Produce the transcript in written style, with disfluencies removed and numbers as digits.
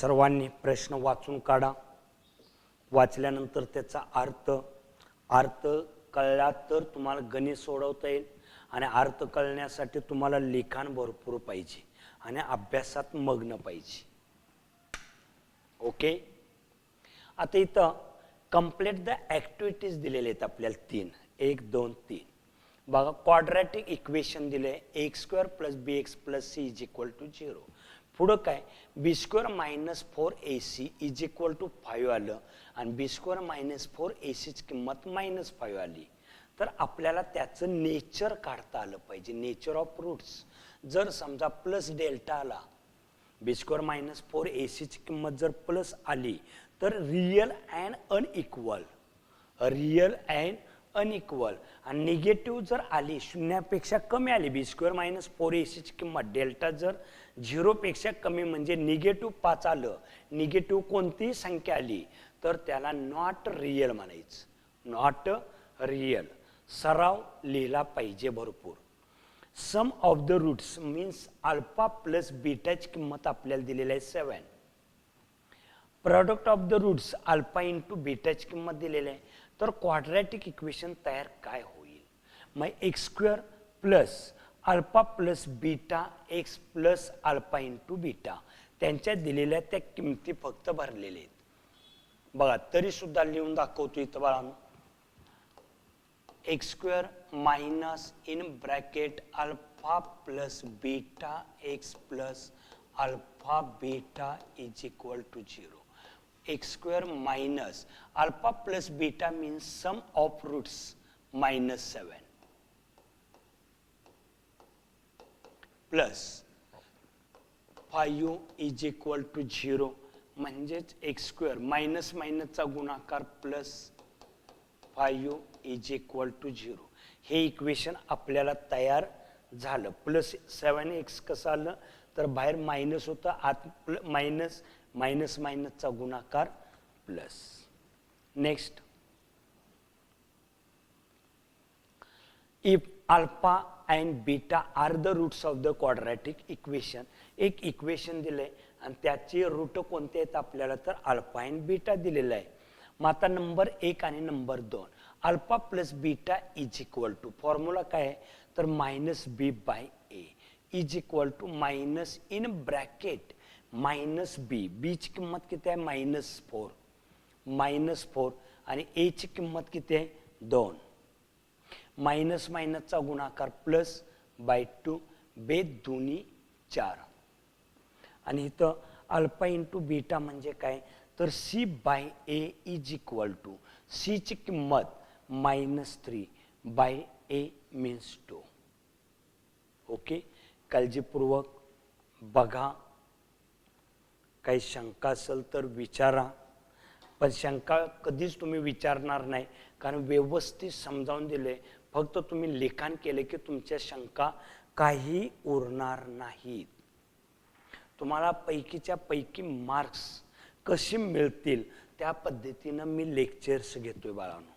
सर्वांनी प्रश्न वाचून काढा। वाचल्यानंतर त्याचा अर्थ कळला तर तुम्हाला गणित सोडवता येईल आणि अर्थ कळण्यासाठी तुम्हाला लिखाण भरपूर पाहिजे आणि अभ्यासात मग्न पाहिजे। ओके, आता इथं कंप्लीट द ॲक्टिव्हिटीज दिलेले आहेत आपल्याला 3 1 2 3 बघा। क्वाड्रॅटिक इक्वेशन दिले x² + bx + c = 0। पुढं काय b² - 4ac = 5 आलं आणि b² - 4ac ची किंमत -5 आली तर आपल्याला त्याचं नेचर काढता आलं पाहिजे, नेचर ऑफ रूट्स। जर समजा प्लस डेल्टा आला, b² - 4ac ची किंमत जर प्लस आली तर real and unequal, real and unequal. आणि निगेटिव्ह जर आली, शून्यापेक्षा कमी आली b² - 4ac ची किंमत, डेल्टा जर 0 पेक्षा कमी म्हणजे -5 आलं, निगेटिव्ह कोणतीही संख्या आली तर त्याला नॉट रियल म्हणायचं, नॉट रियल। सराव लिहिला पाहिजे भरपूर। Sum of the roots means alpha plus बीटाची किंमत आपल्याला दिलेली आहे 7। Product of the roots alpha into बीटाची किंमत दिलेली आहे, तर क्वाड्रॅटिक इक्वेशन तयार काय होईल? मग x² plus alpha plus beta X plus alpha into beta, त्यांच्या दिलेल्या त्या किमती फक्त भरलेल्या आहेत बघा। तरी सुद्धा लिहून दाखवतो इथं बाळांनो, x² minus in bracket alpha plus beta X plus alpha beta = 0। x² minus alpha plus beta means sum of roots -7 plus 5 = 0 म्हणजेच x² मायनस मायनसचा गुणाकार प्लस 5 = 0। हे इक्वेशन आपल्याला तयार झालं। प्लस 7x कसं आलं तर बाहेर मायनस होतं, आत मायनस मायनस मायनसचा गुणाकार प्लस। Next, if alpha and beta are the roots of the quadratic equation, एक इक्वेशन दिलंय आणि त्याचे रूट कोणते आहेत आपल्याला तर अल्फा अँड बीटा दिलेला आहे। मग आता नंबर 1 आणि number 2 alpha plus beta = formula काय आहे तर -b/a = minus in bracket -b, b ची किंमत किती आहे -4 आणि a ची किंमत किती आहे 2, मायनस मायनसचा गुणाकार प्लस /2, बेद दोन्ही 4। आणि इथं अल्फा इंटू बीटा म्हणजे काय तर c/a = c ची किंमत -3/a मीन्स 2। ओके, काळजीपूर्वक बघा, काही शंका असेल तर विचारा, पण शंका कधीच तुम्ही विचारणार नाही कारण व्यवस्थित समजावून दिले। फक्त तुम्ही लिखाण केले की तुमच्या शंका काही उरणार नाहीत। तुम्हाला पैकीच्या पैकी मार्क्स कसे मिळतील त्या पद्धतीनं मी लेक्चर्स घेतोय बाळांनो।